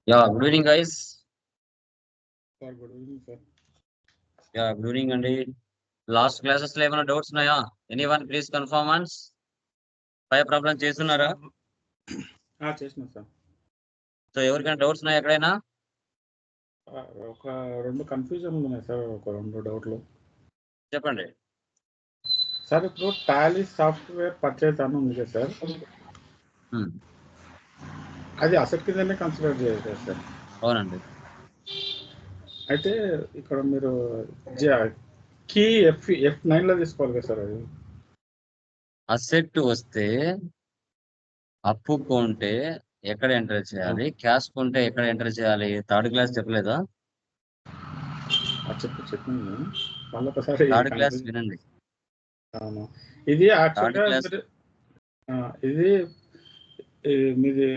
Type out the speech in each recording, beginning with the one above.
Yeah, good evening, guys. Sir, good evening, sir. Yeah, good evening, Andy. Last classes లో ఏమైనా doubts ఉన్నాయా? Anyone please confirm once. Five problem చేస్తున్నారా? చేసిన sir. So ఎవరికైనా doubts ఉన్నాయా ఎక్కడైనా? ఒక 2 కన్ఫ్యూజన్ ఉన్నాయి సార్. ఒక 2 డౌట్లు. చెప్పండి. సార్ ఇప్పుడు టాలీ సాఫ్ట్వేర్ పర్చేజ్ అని ఉంది కదా సార్. అది అసెట్ కిందనే కన్సిడర్ చేయాలి కదా సార్. అవునండి. అయితే ఇక్కడ మీరు కీ F9 లో తీసుకోవాలి కదా సార్. అది అసెట్ వస్తే అప్పు కొంటే ఎక్కడ ఎంటర్ చేయాలి, క్యాష్ కొంటే ఎక్కడ ఎంటర్ చేయాలి? థర్డ్ క్లాస్ చెప్పలేదా? చెప్పింది మళ్ళీ ఒకసారి. థర్డ్ క్లాస్ వినండి. అవును, ఇది యాక్చువల్గా ఇది మీది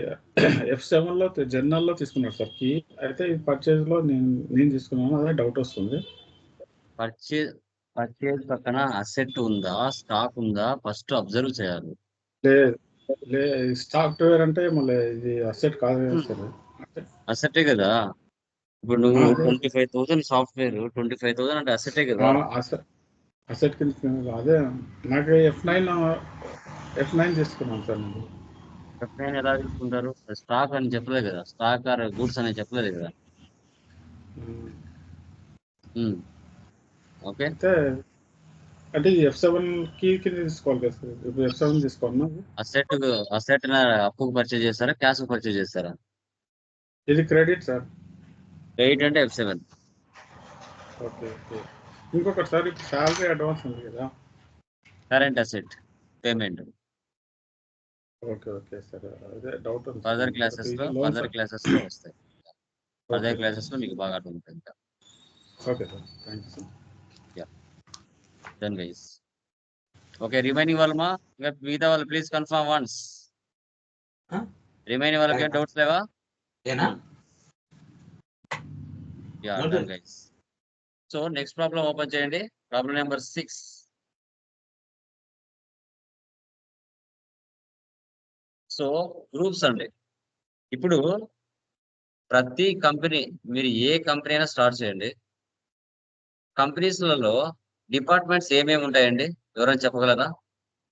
F7లో జనరల్లో తీసుకున్నారు సార్ కీ. అయితే ఈ పర్చేజ్లో నేను తీసుకున్నాను, అదే డౌట్ వస్తుంది. పర్చేజ్ పక్కన అసెట్ ఉందా, స్టాక్ ఉందా, ఫస్ట్ అబ్జర్వ్ చేయాలి. సాఫ్ట్వేర్ అంటే మళ్ళీ ఇది అసెట్ కాదు కదా సార్. అసెటే కదా. ఇప్పుడు నువ్వు 25,000 సాఫ్ట్వేర్, 25,000 అంటే అసెటే కదా. అసెట్ కింద అదే నాకు F9 తీసుకున్నాను సార్. నేను F9 ఎలా తీసుకుంటారు? స్టాక్ అని చెప్పలేదు కదా, స్టాక్ ఆర్ గూడ్స్ అని చెప్పలేదు కదా. ఓకే, అంటే F7 కీ కింద తీసుకోవాలి కదా సార్. ఇప్పుడు F7 తీసుకోవాలన్నా అసెట్ అప్పుకు పర్చేజ్ చేస్తారా, క్యాష్ పర్చేజ్ చేస్తారా? ఇది క్రెడిట్ సార్. క్రెడిట్ అంటే F7. Okay okay. ఇంకొకటి సార్, ఇప్పుడు శాలరీ అడ్వాన్స్ ఉంది కదా, current asset payment. Okay okay sir, అదే డౌట్ ఉంది. ఫర్దర్ క్లాసెస్ లో వస్తాయి. ఫర్దర్ క్లాసెస్ లో మీకు బాగా అర్థమవుతుంది. Okay sir, thank you sir. Yeah, done guys. Okay, remaining వాళ్ళమా? మిగతా వాళ్ళు ప్లీజ్ కన్ఫర్మ్ వన్స్. రిమైనింగ్ వాళ్ళకి డౌట్స్ లేవా? Yeah, done guys. So next problem open చేయండి. Problem number 6. సో గ్రూప్స్ అండి. ఇప్పుడు ప్రతి కంపెనీ, మీరు ఏ కంపెనీ అయినా స్టార్ట్ చేయండి, కంపెనీస్లలో డిపార్ట్మెంట్స్ ఏమేమి ఉంటాయండి? ఎవరైనా చెప్పగలరా?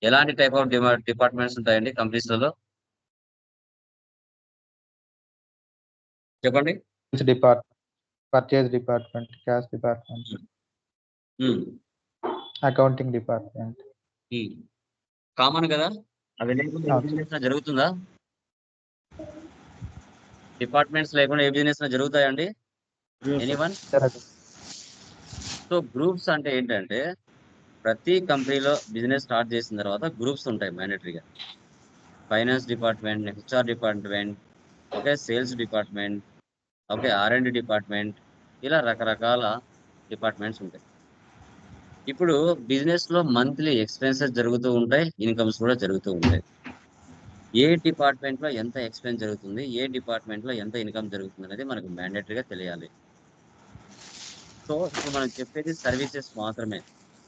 ఎలాంటి టైప్ ఆఫ్ డిపార్ట్మెంట్స్ ఉంటాయండి కంపెనీస్లలో? చెప్పండి. Purchase department, cash department, accounting department. Common కదా. అవి లేకుండా జరుగుతుందా? డిపార్ట్మెంట్స్ లేకుండా ఏ బిజినెస్ జరుగుతాయండి? ఎనీవన్? సో గ్రూప్స్ అంటే ఏంటంటే, ప్రతి కంపెనీలో బిజినెస్ స్టార్ట్ చేసిన తర్వాత గ్రూప్స్ ఉంటాయి మ్యాండేటరీగా. Finance department, HR department, okay, sales department, okay, R&D department, ఇలా రకరకాల డిపార్ట్మెంట్స్ ఉంటాయి. ఇప్పుడు బిజినెస్ లో మంత్లీ ఎక్స్పెన్సెస్ జరుగుతూ ఉంటాయి, ఇన్కమ్స్ కూడా జరుగుతూ ఉంటాయి. ఏ డిపార్ట్మెంట్ లో ఎంత ఎక్స్పెన్స్ జరుగుతుంది, ఏ డిపార్ట్మెంట్ లో ఎంత ఇన్కమ్ జరుగుతుంది అనేది మనకు మ్యాండేటరీగా తెలియాలి. సో ఇప్పుడు మనం చెప్పేది సర్వీసెస్ మాత్రమే.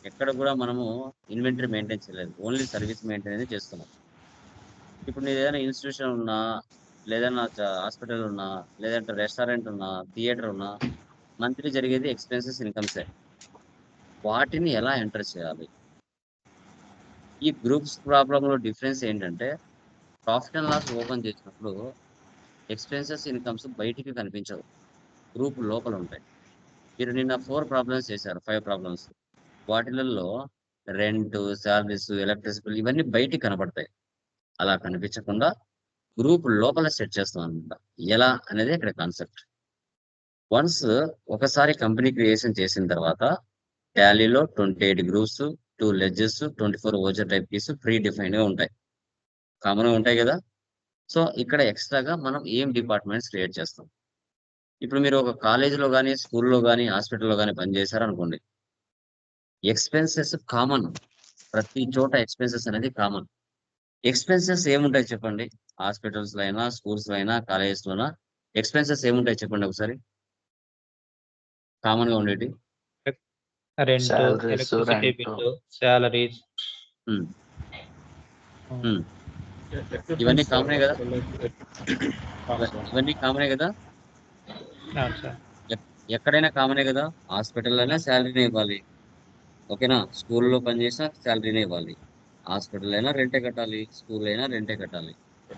ఎక్కడ కూడా మనము ఇన్వెంటరీ మెయింటైన్ చేయలేదు, ఓన్లీ సర్వీస్ మెయింటైన్ అనేది చేస్తున్నాం. ఇప్పుడు నేను ఏదైనా ఇన్స్టిట్యూషన్ ఉన్నా, లేదన్నా హాస్పిటల్ ఉన్నా, లేదంటే రెస్టారెంట్ ఉన్నా, థియేటర్ ఉన్నా, మంత్లీ జరిగేది ఎక్స్పెన్సెస్, ఇన్కమ్సే. వాటిని ఎలా ఎంటర్ చేయాలి? ఈ గ్రూప్స్ ప్రాబ్లంలో డిఫరెన్స్ ఏంటంటే, ప్రాఫిట్ అండ్ లాస్ ఓపెన్ చేసినప్పుడు ఎక్స్పెన్సెస్, ఇన్కమ్స్ బయటికి కనిపించవు, గ్రూప్ లోపల ఉంటాయి. మీరు నిన్న 4 ప్రాబ్లమ్స్ చేశారు, 5 ప్రాబ్లమ్స్. వాటిలలో రెంట్, శాలరీస్, ఎలక్ట్రిసిటీ ఇవన్నీ బయటికి కనబడతాయి. అలా కనిపించకుండా గ్రూప్ లోపల సెట్ చేస్తాం అనమాట. ఎలా అనేది ఇక్కడ కాన్సెప్ట్. వన్స్ ఒకసారి కంపెనీ క్రియేషన్ చేసిన తర్వాత టాలీలో 28 గ్రూప్స్, 2 లెడ్జెస్, 24 ఓజర్ టైప్ కీస్ ప్రీ డిఫైన్డ్ గా ఉంటాయి, కామన్ గా ఉంటాయి కదా. సో ఇక్కడ ఎక్స్ట్రాగా మనం ఏం డిపార్ట్మెంట్స్ క్రియేట్ చేస్తాం? ఇప్పుడు మీరు ఒక కాలేజీలో కానీ, స్కూల్లో కానీ, హాస్పిటల్లో కానీ పనిచేశారనుకోండి, ఎక్స్పెన్సెస్ కామన్, ప్రతి చోట ఎక్స్పెన్సెస్ అనేది కామన్. ఎక్స్పెన్సెస్ ఏముంటాయి చెప్పండి? హాస్పిటల్స్ లో అయినా, స్కూల్స్ లో అయినా, కాలేజెస్ లోనా ఎక్స్పెన్సెస్ ఏముంటాయి చెప్పండి ఒకసారి, కామన్ గా ఉండేటి? రెంట్, ఎలక్ట్రిసిటీ బిల్లు, సాలరీస్, ఇవన్నీ కామనే కదా. ఇవన్నీ కామనే కదా. అవును సార్. ఎక్కడైనా కామనే కదా, హాస్పిటల్ అయినా శాలరీనే ఇవ్వాలి. ఓకేనా, స్కూల్లో పనిచేసినా శాలరీనే ఇవ్వాలి. హాస్పిటల్ అయినా రెంటే కట్టాలి, స్కూల్ అయినా రెంటే కట్టాలి.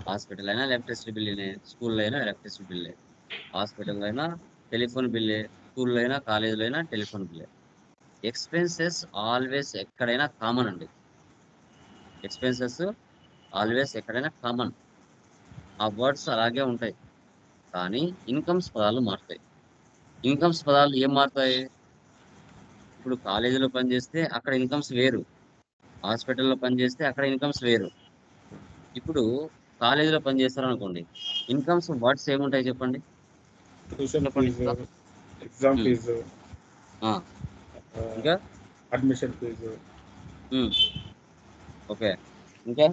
హాస్పిటల్ అయినా ఎలక్ట్రిసిటీ బిల్లునే, స్కూల్లో అయినా ఎలక్ట్రిసిటీ బిల్లే. హాస్పిటల్ అయినా టెలిఫోన్ బిల్లే, స్కూల్లో అయినా కాలేజీలో అయినా టెలిఫోన్ బిల్లే. ఎక్స్పెన్సెస్ ఆల్వేస్ ఎక్కడైనా కామన్ అండి. ఎక్స్పెన్సెస్ ఆల్వేస్ ఎక్కడైనా కామన్. ఆ వర్డ్స్ అలాగే ఉంటాయి, కానీ ఇన్కమ్స్ పదాలు మారుతాయి. ఇన్కమ్స్ పదాలు ఏం మారుతాయి? ఇప్పుడు కాలేజీలో పనిచేస్తే అక్కడ ఇన్కమ్స్ వేరు, హాస్పిటల్లో పనిచేస్తే అక్కడ ఇన్కమ్స్ వేరు. ఇప్పుడు కాలేజీలో పనిచేస్తారు అనుకోండి, ఇన్కమ్స్ వర్డ్స్ ఏముంటాయి చెప్పండి? ట్యూషన్ చెప్పండి ఫీజు, ఇంకా. ఎగ్జామ్ ఉమ్, ఫీజు, ఆ, ఇంకా. Admission fees. ఉమ్, ఓకే, ఇంకా.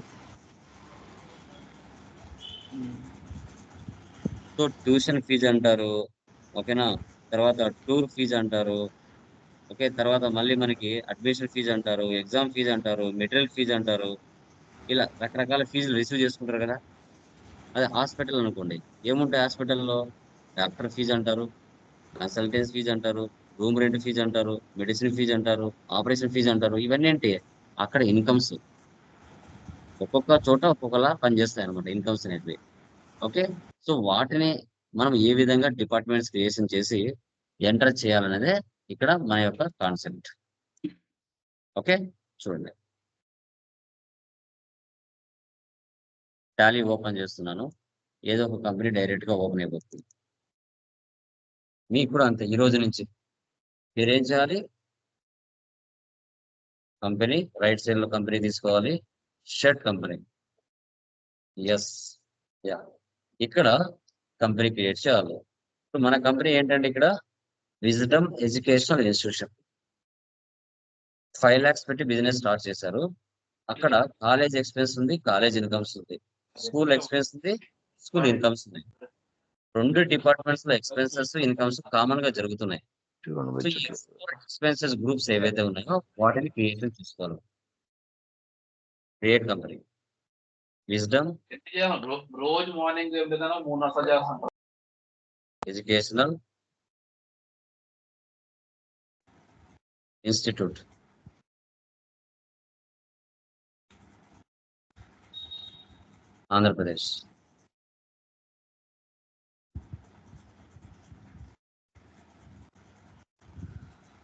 సో ట్యూషన్ ఫీజు అంటారు, ఓకేనా. తర్వాత టూర్ ఫీజు అంటారు, ఓకే. తర్వాత మళ్ళీ మనకి అడ్మిషన్ ఫీజు అంటారు, ఎగ్జామ్ ఫీజు అంటారు, మెటీరియల్ ఫీజు అంటారు. ఇలా రకరకాల ఫీజులు రిసీవ్ చేసుకుంటారు కదా. అదే హాస్పిటల్ అనుకోండి, ఏముంటాయి హాస్పిటల్లో? డాక్టర్ ఫీజు అంటారు, కన్సల్టెన్సీ ఫీజు అంటారు, రూమ్ రెంట్ ఫీజు అంటారు, మెడిసిన్ ఫీజు అంటారు, ఆపరేషన్ ఫీజు అంటారు. ఇవన్నీ ఏంటి? అక్కడ ఇన్కమ్స్. ఒక్కొక్క చోట ఒక్కొక్కలా పనిచేస్తాయి అనమాట ఇన్కమ్స్ అనేటివి. ఓకే. సో వాటిని మనం ఏ విధంగా డిపార్ట్మెంట్స్ క్రియేషన్ చేసి ఎంటర్ చేయాలనేదే ఇక్కడ మన యొక్క కాన్సెప్ట్. ఓకే, చూడండి. టాలీ ఓపెన్ చేస్తున్నాను, ఏదో ఒక కంపెనీ డైరెక్ట్ గా ఓపెన్ అయిపోతుంది. మీకు కూడా అంతే, ఈ రోజు నుంచి మీరేం చేయాలి? కంపెనీ రైట్ సైడ్ లో కంపెనీ తీసుకోవాలి, షర్ట్ కంపెనీ. ఎస్, యా, ఇక్కడ కంపెనీ క్రియేట్ చేయాలి. ఇప్పుడు మన కంపెనీ ఏంటంటే ఇక్కడ విజ్డమ్ ఎడ్యుకేషనల్ ఇన్స్టిట్యూషన్. 5 lakhs పెట్టి బిజినెస్ స్టార్ట్ చేశారు. అక్కడ కాలేజ్ ఎక్స్పెన్స్ ఉంది, కాలేజ్ ఇన్కమ్స్ ఉంది. స్కూల్ ఎక్స్పెన్స్ ఉంది, స్కూల్ ఇన్కమ్స్ ఉన్నాయి. రెండు డిపార్ట్మెంట్స్ లో ఎక్స్పెన్సెస్ ఇన్కమ్స్ కామన్ గా జరుగుతున్నాయి. సో ఈ ఎక్స్పెన్సెస్ గ్రూప్స్ ఏవైతే ఉన్నాయో వాటిని క్రియేషన్ చేసుకోవాలి. క్రియేట్ కంపెనీ విజ్డమ్ రోజు మార్నింగ్ 3 చేస్తాను. Educational institute. Andhra Pradesh.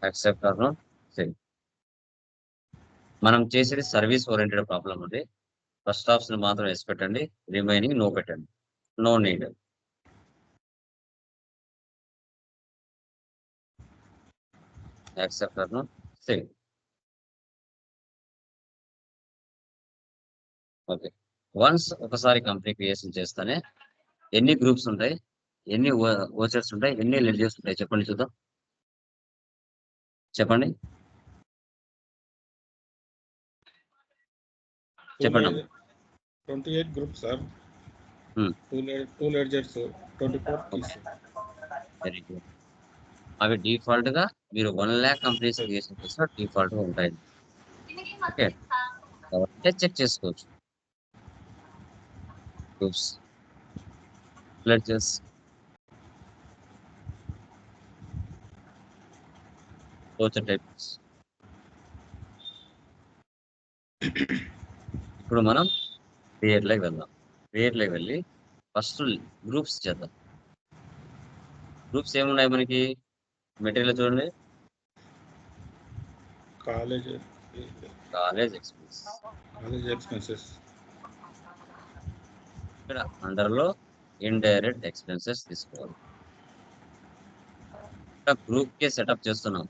Accept or not? Same. మనం చేసేది సర్వీస్ ఓరియంటెడ్ ప్రాబ్లం అండి. ఫస్ట్ ఆప్షన్ మాత్రం ఎస్ పెట్టండి, రిమైనింగ్ నో పెట్టండి. No need. Accept or not? Same. Okay. Once ఒకసారి కంపెనీ క్రియేషన్ చేస్తేనే ఎన్ని గ్రూప్స్ ఉంటాయి, ఎన్ని ఓచర్స్ ఉంటాయి, ఎన్ని లెడ్జర్స్ ఉంటాయి చెప్పండి చూద్దాం. చెప్పండి, చెప్పండి. 28 groups sir. Hmm. 2 ledgers, 24 keys. Very good. అవి డిఫాల్ట్ గా మీరు 1 lakh కంపెనీస్ క్రియేషన్ చేసిన డిఫాల్ట్ గా ఉంటాయి. ఓకే, కాబట్టి చెక్ చేసుకోవచ్చు. Groups, ledgers, voucher types. ఇప్పుడు మనం క్రియేట్ లోకి వెళ్దాం. క్రియేట్ లోకి వెళ్ళి ఫస్ట్ గ్రూప్స్ చేద్దాం. గ్రూప్స్ ఏమున్నాయి మనకి? మెటీరియల్ చూడండి, కాలేజ్ కాలేజ్ ఎక్స్పెన్స్. ఎక్స్పెన్సెస్. ఇక్కడ అండర్ లో ఇండైరెక్ట్ ఎక్స్పెన్సెస్ తీసుకోవాలి. ఇక్కడ గ్రూప్ కే సెటప్ చేస్తున్నాం.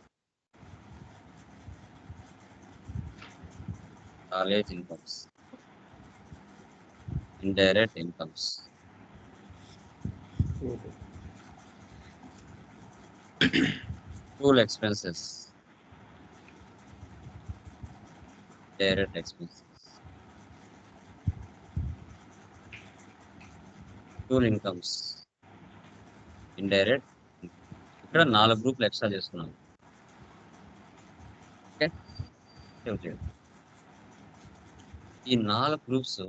College incomes, indirect incomes, school expenses, direct expenses, school incomes, indirect. ఇక్కడ 4 గ్రూపులు ఎక్స్ట్రా చేసుకున్నాం. ఓకే, ఈ 4 గ్రూప్స్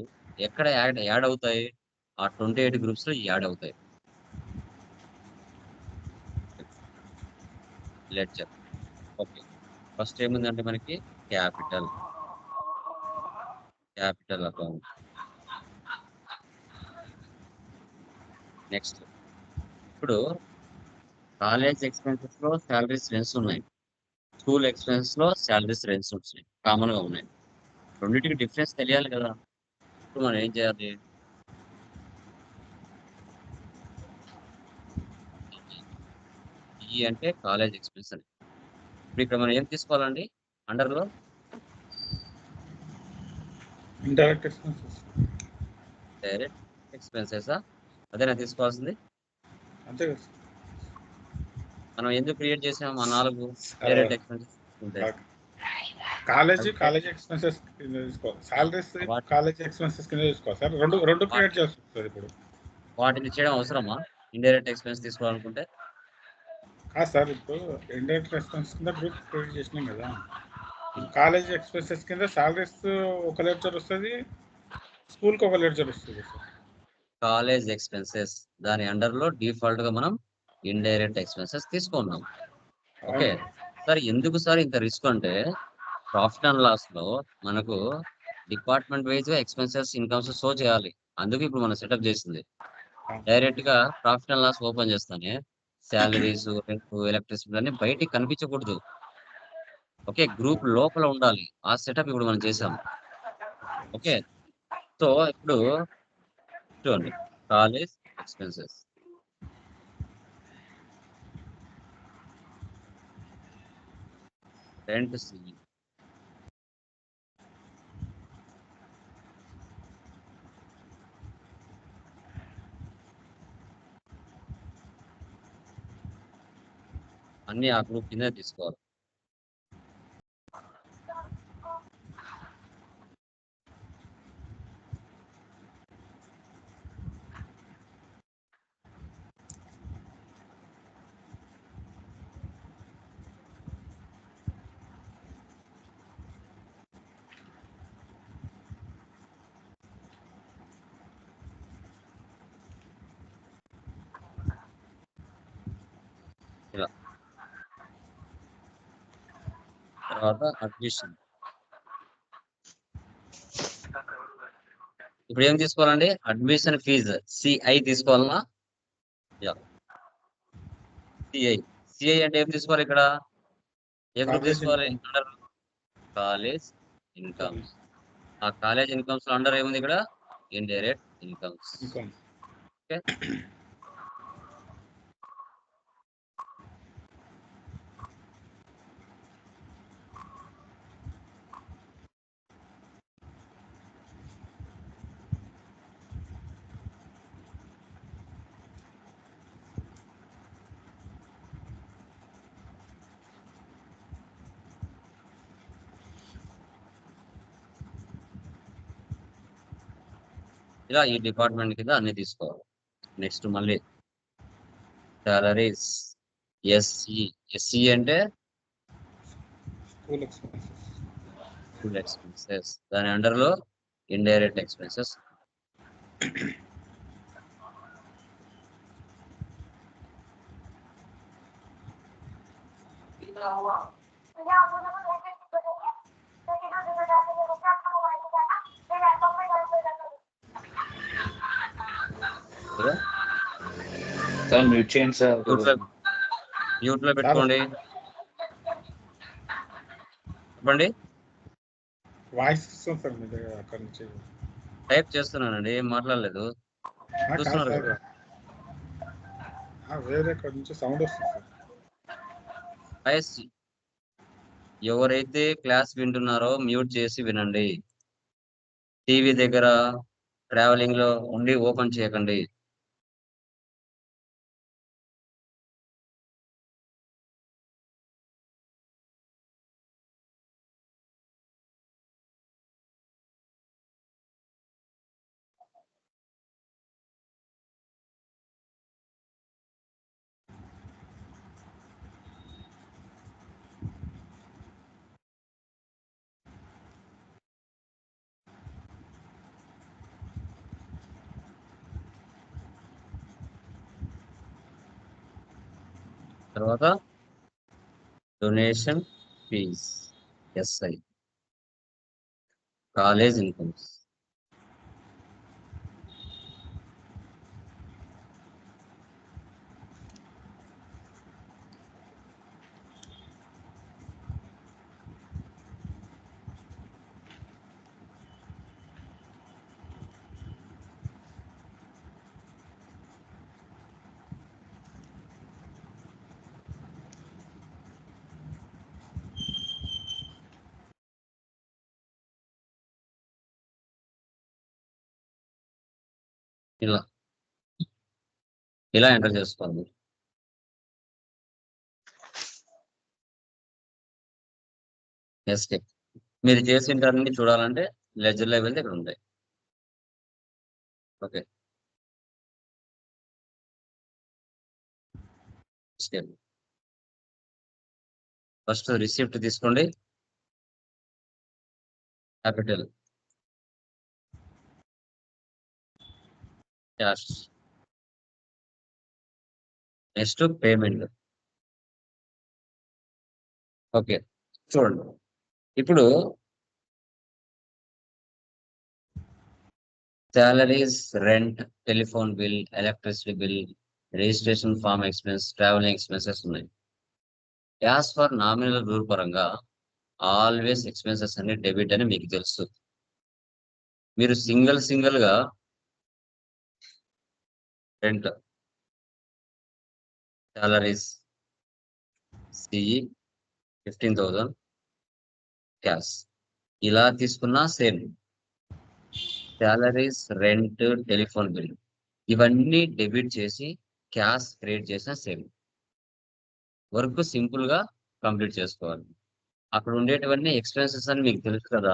ఎక్కడ యాడ్ అవుతాయి? ఆ 28 గ్రూప్స్ లో యాడ్ అవుతాయి. లెడ్జర్. ఓకే. ఫస్ట్ ఏముందంటే మనకి క్యాపిటల్ అకౌంట్. నెక్స్ట్ ఇప్పుడు కాలేజ్ ఎక్స్పెన్సెస్ లో శాలరీస్ రెంట్స్ ఉన్నాయి. స్కూల్ ఎక్స్పెన్సెస్ లో శాలరీస్ రెంట్స్ ఉన్నాయి, కామన్ గా ఉన్నాయి. రెండింటికి డిఫరెన్స్ తెలియాలి కదా. ఇప్పుడు మనం ఏం చేయాలి? ఈ అంటే కాలేజ్ ఎక్స్పెన్స్ అని. ఇప్పుడు ఇక్కడ మనం ఏం తీసుకోవాలండి అండర్ లో? Indirect expenses. Direct expenses. అదేనా తీసుకోవాల్సింది? అంతే కదా సార్. మనం ఎందుకు క్రియేట్ చేసాము ఆ 4 డైరెక్ట్ ఎక్స్పెన్సెస్ ఉంటాయి? కాలేజ్ ఎక్స్పెన్సెస్ కింద తీసుకోవాలి. సాలరీస్ వాటి- కాలేజ్ ఎక్స్పెన్సెస్ కింద తీసుకోవాలి సార్. రెండు క్రియేట్ చేయాల్సి వస్తుంది ఇప్పుడు. వాటిని చేయడం అవసరమా ఇండైరెక్ట్ ఎక్స్పెన్స్ తీసుకోవాలనుకుంటే? కాదు సార్, ఇప్పుడు ఇండైరెక్ట్ ఎక్స్పెన్సెస్ కింద గ్రూప్ క్రియేట్ చేసినాం కదా. కాలేజ్ ఎక్స్పెన్సెస్ కింద సాలరీస్ ఒక లెడ్జర్ వస్తుంది, స్కూల్కి ఒక లెడ్జర్ వస్తుంది సార్. కాలేజ్ ఎక్స్పెన్సెస్ దాని అండర్ లో డిఫాల్ట్ గా మనం ఇండైరెక్ట్ ఎక్స్పెన్సెస్ తీసుకున్నాం. Okay sir. ఎందుకు సార్ ఇంత రిస్క్ అంటే ప్రాఫిట్ అండ్ లాస్ లో మనకు డిపార్ట్మెంట్ వైజ్ గా ఎక్స్పెన్సెస్ ఇన్కమ్స్ షో చేయాలి. అందుకు ఇప్పుడు మనం సెటప్ చేసింది. డైరెక్ట్ గా ప్రాఫిట్ అండ్ లాస్ ఓపెన్ చేస్తానే శాలరీస్, రెంట్, ఎలక్ట్రిసిటీ అన్ని బయటికి కనిపించకూడదు. ఓకే, గ్రూప్ లోపల ఉండాలి. ఆ సెటప్ ఇప్పుడు మనం చేసాం. ఓకే, సో ఇప్పుడు చూడండి కాలేజ్ ఎక్స్పెన్సెస్. రెంట్ సి, అన్ని ఆ గ్రూప్ కింద తీసుకోవాలి. ఇలా తర్వాత అడ్మిషన్. ఇప్పుడు ఏం తీసుకోవాలండి? అడ్మిషన్ ఫీజు సిఐ తీసుకోవాలన్నా? సిఐ అంటే ఏం తీసుకోవాలి ఇక్కడ? ఏ గ్రూప్ తీసుకోవాలి? Under college incomes. ఆ కాలేజ్ ఇన్కమ్స్ లో అండర్ ఏముంది ఇక్కడ? Indirect incomes. ఓకే, ఇలా ఈ డిపార్ట్మెంట్ కింద అన్ని తీసుకోవాలి. నెక్స్ట్ మళ్ళీ సాలరీస్ ఎస్సి అంటే స్కూల్ ఎక్స్పెన్సెస్. దాని అండర్ లో ఇండైరెక్ట్ ఎక్స్పెన్సెస్. సార్ మ్యూట్ చేయండి సార్. మ్యూట్ లో పెట్టుకోండి. చెప్పండి. వాయిస్ ఇస్తాం సార్ మీ దగ్గర అక్కడి నుంచి. టైప్ చేస్తున్నానండి, ఏం మాట్లాడలేదు. చూస్తున్నారు కదా. వేరే అక్కడి నుంచి సౌండ్ వస్తుంది సార్. ఎవరైతే క్లాస్ వింటున్నారో మ్యూట్ చేసి వినండి. టీవీ దగ్గర ట్రావెలింగ్ లో ఉండి ఓపెన్ చేయకండి. తర్వాత donation fees SI, college incomes. ఇలా ఇలా ఎంటర్ చేసుకోవాలి. ఎస్కేప్. మీరు చేసింటారని చూడాలంటే లెజర్లో వెళ్తే ఇక్కడ ఉంటాయి. Okay, escape. ఫస్ట్ రిసిప్ట్ తీసుకోండి, capital, cash. Next payment. Okay, చూడండి ఇప్పుడు salaries, rent, telephone bill, electricity bill, registration form expense, travelling expenses ఉన్నాయి. యాజ్ ఫర్ నామినల్ రూల్ పరంగా ఆల్వేస్ ఎక్స్పెన్సెస్ అన్ని డెబిట్ అని మీకు తెలుసు. మీరు సింగిల్ గా రెంట్, సాలరీస్ సిఈ 15,000 క్యాష్ ఇలా తీసుకున్నా same. Salaries, rent, telephone bill ఇవన్నీ డెబిట్ చేసి క్యాష్ క్రియేట్ చేసిన సేమ్. వర్క్ సింపుల్ గా కంప్లీట్ చేసుకోవాలి. అక్కడ ఉండేటివన్నీ ఎక్స్పెన్సెస్ అని మీకు తెలుసు కదా.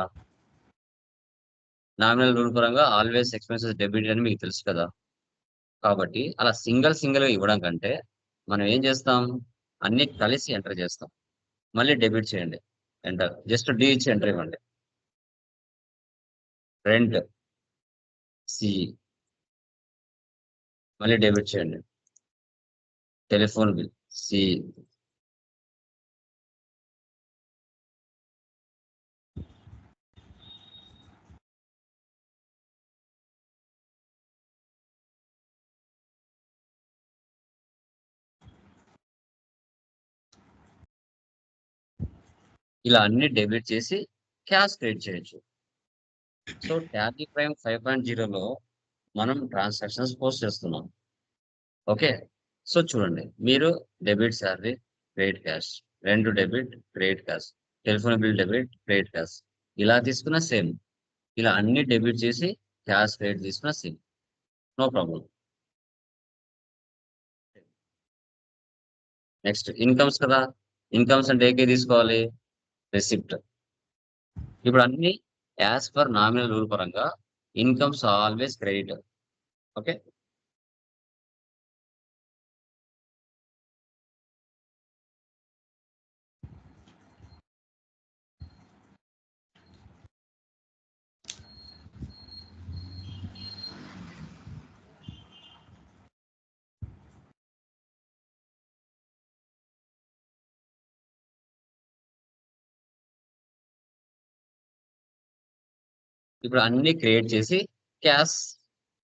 నామినల్ రూల్ పరంగా ఆల్వేస్ ఎక్స్పెన్సెస్ డెబిట్ అని మీకు తెలుసు కదా. కాబట్టి అలా సింగిల్ గా ఇవ్వడం కంటే మనం ఏం చేస్తాం, అన్ని కలిసి ఎంటర్ చేస్తాం. మళ్ళీ డెబిట్ చేయండి, ఎంటర్. జస్ట్ డి ఇచ్చి ఎంటర్ ఇవ్వండి. రెంట్ సిఈ, మళ్ళీ డెబిట్ చేయండి. టెలిఫోన్ బిల్ సిఈ, ఇలా అన్ని డెబిట్ చేసి క్యాష్ క్రియేట్ చేయొచ్చు. సో టాలీ ప్రైమ్ 5.0లో మనం ట్రాన్సాక్షన్స్ పోస్ట్ చేస్తున్నాం. ఓకే, సో చూడండి, మీరు debit salary, credit cash, rent debit, credit cash, telephone bill debit, credit cash ఇలా తీసుకున్న సేమ్. ఇలా అన్ని డెబిట్ చేసి క్యాష్ క్రెడిట్ తీసుకున్న same, no problem. Next incomes కదా. ఇన్కమ్స్ అంటే ఏకే తీసుకోవాలి, రెసిప్ట్. ఇప్పుడు అన్ని యాజ్ పర్ నామినల్ రూల్ పరంగా ఇన్కమ్స్ ఆల్వేస్ క్రెడిట్. ఓకే, ఇప్పుడు అన్ని క్రియేట్ చేసి క్యాష్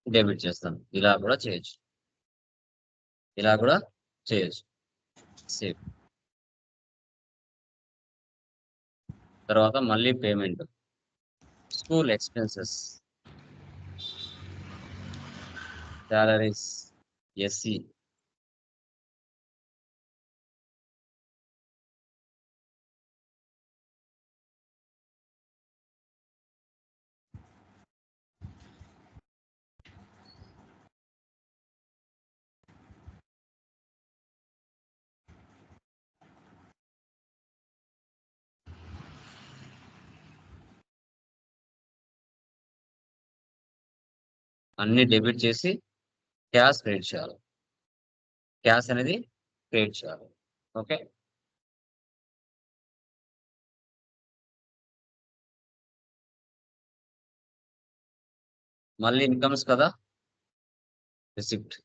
డెబిట్ చేస్తాం. ఇలా కూడా చేయొచ్చు, ఇలా కూడా చేయొచ్చు. సేవ్. తర్వాత మళ్ళీ payment, school expenses, salaries SC, అన్ని డెబిట్ చేసి క్యాష్ క్రియేట్ చేయాలి. క్యాష్ అనేది క్రియేట్ చేయాలి. ఓకే, మళ్ళీ ఇన్కమ్స్ కదా, రిసిప్ట్.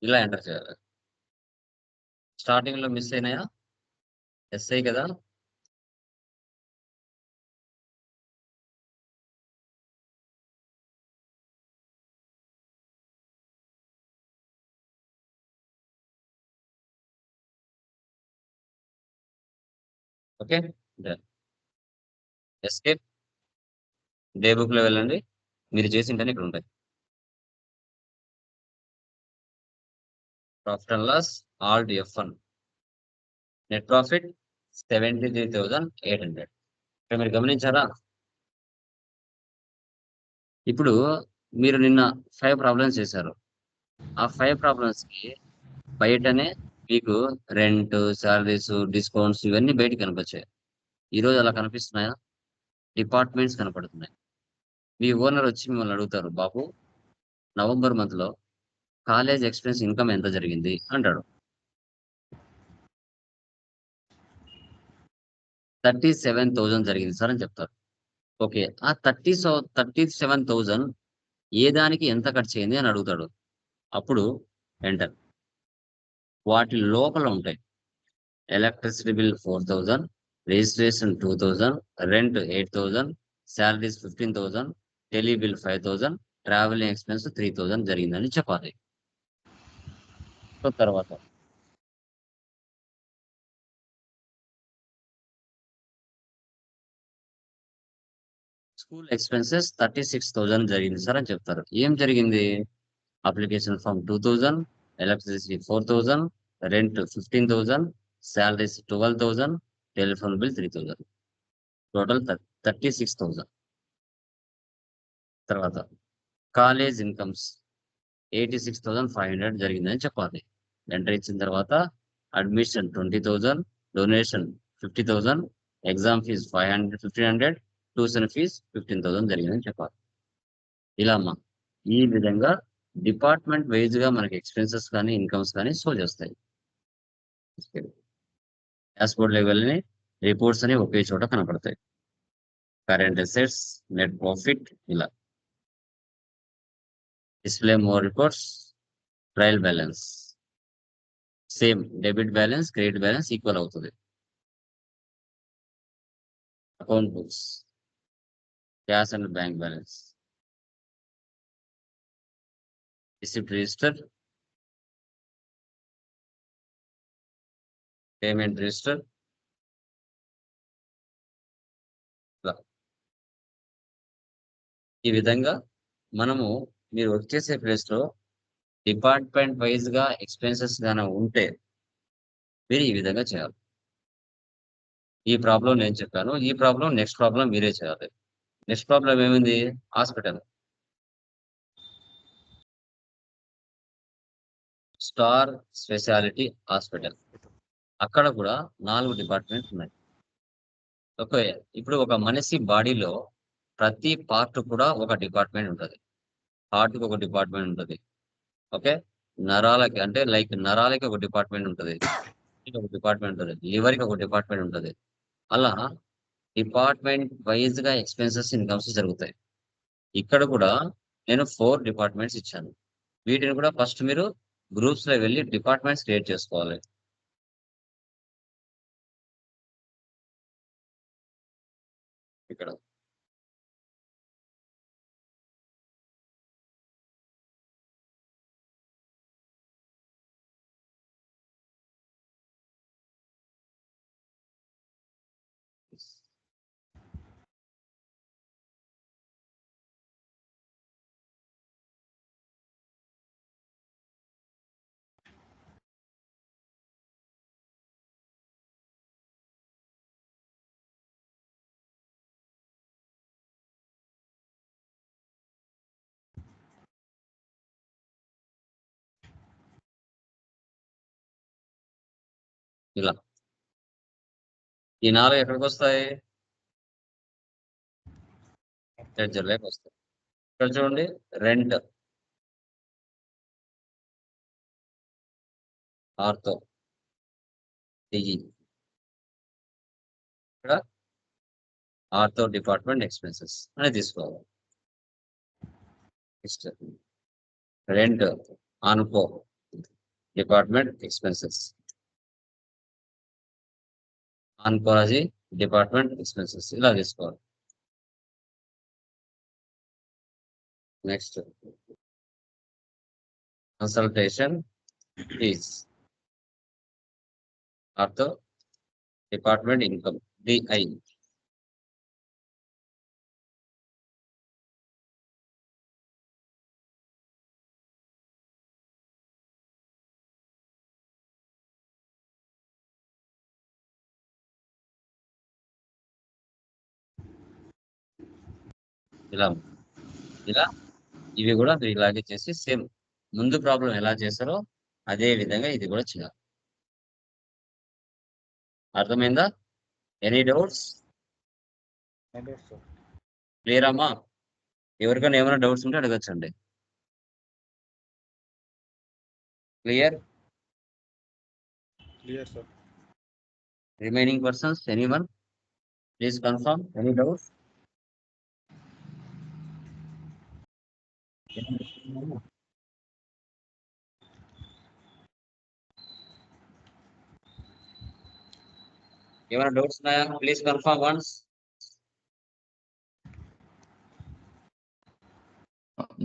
ఇలా ఎంటర్ చేయాలి. స్టార్టింగ్ లో మిస్ అయినాయా? ఎస్ఐ కదా. Okay, escape. డే బుక్ లో వెళ్ళండి, మీరు చేసింటేనే ఇక్కడ ఉంటాయి. Profit and loss alt F1. Net profit 73,800. ఇక్కడ మీరు గమనించారా? ఇప్పుడు మీరు నిన్న 5 ప్రాబ్లమ్స్ చేశారు. ఆ 5 ప్రాబ్లమ్స్ కి బయటనే మీకు రెంట్, సాలరీస్, డిస్కౌంట్స్ ఇవన్నీ బయట కనిపించాయి. ఈరోజు అలా కనిపిస్తున్నాయా? డిపార్ట్మెంట్స్ కనపడుతున్నాయి. మీ ఓనర్ వచ్చి మిమ్మల్ని అడుగుతారు, బాబు నవంబర్ మంత్ లో కాలేజ్ ఎక్స్పెన్స్ ఇన్కమ్ ఎంత జరిగింది అంటాడు. 37,000 జరిగింది సార్ అని చెప్తారు. ఓకే, ఆ 37,000 ఏ దానికి ఎంత ఖర్చు అయింది అని అడుగుతాడు. అప్పుడు ఎంటర్. వాటి లోపల ఉంటాయి electricity bill 4,000, registration 2,000, rent 8,000, salaries 15,000, tele bill 5,000, travelling expense 3,000 జరిగిందని చెప్పాలి. సో తర్వాత స్కూల్ ఎక్స్పెన్సెస్ 36,000 జరిగింది సార్ అని చెప్తారు. ఏం జరిగింది? Application form 2,000, electricity 4,000, rent 15,000, salaries 12,000, telephone bill 3,000, total 36,000. తర్వాత కాలేజ్ ఇన్కమ్స్ 86,500 జరిగిందని చెప్పాలి. ఎంటర్ ఇచ్చిన తర్వాత admission 20,000, donation 50,000, exam fees 1,500, tuition fees 15,000 జరిగిందని చెప్పాలి. ఇలా అమ్మా, ఈ విధంగా డిపార్ట్మెంట్ వైజ్ గా మనకి ఎక్స్పెన్సెస్ కానీ ఇన్కమ్స్ కానీ షో చేస్తాయి. డాష్బోర్డ్ లెవెల్ని రిపోర్ట్స్ అని ఒకే చోట కనపడతాయి. కరెంట్ అసెట్స్, నెట్ ప్రాఫిట్, ఇలా display more reports, trial balance same, debit balance credit balance equal అవుతుంది. Account books, cash and bank balance, receipt register, payment register, ఈ విధంగా మనము మీరు వర్క్ చేసే ప్లేస్ లో డిపార్ట్మెంట్ వైజ్ గా ఎక్స్పెన్సెస్ గానే ఉంటే మీరు ఈ విధంగా చేయాలి. ఈ ప్రాబ్లం నేను చెప్పాను, ఈ ప్రాబ్లం నెక్స్ట్ ప్రాబ్లం మీరే చేయాలి. నెక్స్ట్ ప్రాబ్లం ఏమైంది? హాస్పిటల్. Star speciality hospital. అక్కడ కూడా 4 డిపార్ట్మెంట్స్ ఉన్నాయి. ఓకే, ఇప్పుడు ఒక మనిషి బాడీలో ప్రతి పార్ట్ కూడా ఒక డిపార్ట్మెంట్ ఉంటుంది. హార్ట్కి ఒక డిపార్ట్మెంట్ ఉంటుంది. ఓకే, నరాలకి అంటే లైక్ నరాలకి ఒక డిపార్ట్మెంట్ ఉంటుంది, ఒక డిపార్ట్మెంట్ ఉంటుంది, లివర్కి ఒక డిపార్ట్మెంట్ ఉంటుంది. అలా డిపార్ట్మెంట్ వైజ్ గా ఎక్స్పెన్సెస్ ఇన్కమ్స్ జరుగుతాయి. ఇక్కడ కూడా నేను 4 డిపార్ట్మెంట్స్ ఇచ్చాను. వీటిని కూడా ఫస్ట్ మీరు గ్రూప్స్ లో వెళ్ళి డిపార్ట్మెంట్స్ క్రియేట్ చేసుకోవాలి. ఇక్కడ ఇలా ఈ 4 ఎక్కడికి వస్తాయి? లెడ్జర్లోకి వస్తాయి. ఇక్కడ చూడండి, రెంట్ ఆర్తో డిఈ, ఇక్కడ ఆర్తో డిపార్ట్మెంట్ ఎక్స్పెన్సెస్ అని తీసుకోవాలి. Next rent onco department expenses. Oncology department expenses ఇలా తీసుకోవాలి. Next consultation fees. Ortho department income డిఐ. ఇలా ఇలా ఇవి కూడా మీరు ఇలాగే చేసి సేమ్ ముందు ప్రాబ్లం ఎలా చేస్తారో అదే విధంగా ఇది కూడా చేయాలి. అర్థమైందా? Any doubts? సార్ క్లియర్ అమ్మా? ఎవరికైనా ఏమైనా డౌట్స్ ఉంటే అడగచ్చండి. Clear? Clear sir. Remaining persons anyone please confirm any doubts? ఏమైనా డౌట్స్ ఉన్నాయా? Please confirm once.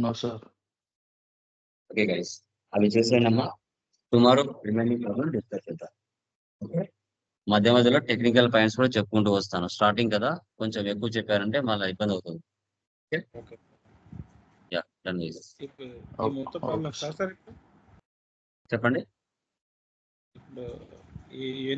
No, sir. Okay guys, అవి చేసేనమ్మా. టుమారో రిమైనింగ్ ప్రాబ్లం డిస్కస్ చేద్దాం. ఓకే, మధ్య మధ్యలో టెక్నికల్ పాయింట్స్ కూడా చెప్పుకుంటూ వస్తాను. స్టార్టింగ్ కదా, కొంచెం ఎక్కువ చెప్పారంటే మళ్ళీ ఇబ్బంది అవుతుంది. ఓకే. Yeah, done guys. ఇప్పుడు ఈ మొత్తం ప్రాబ్లం సార్ ఇప్పుడు చెప్పండి. ఇప్పుడు ఈ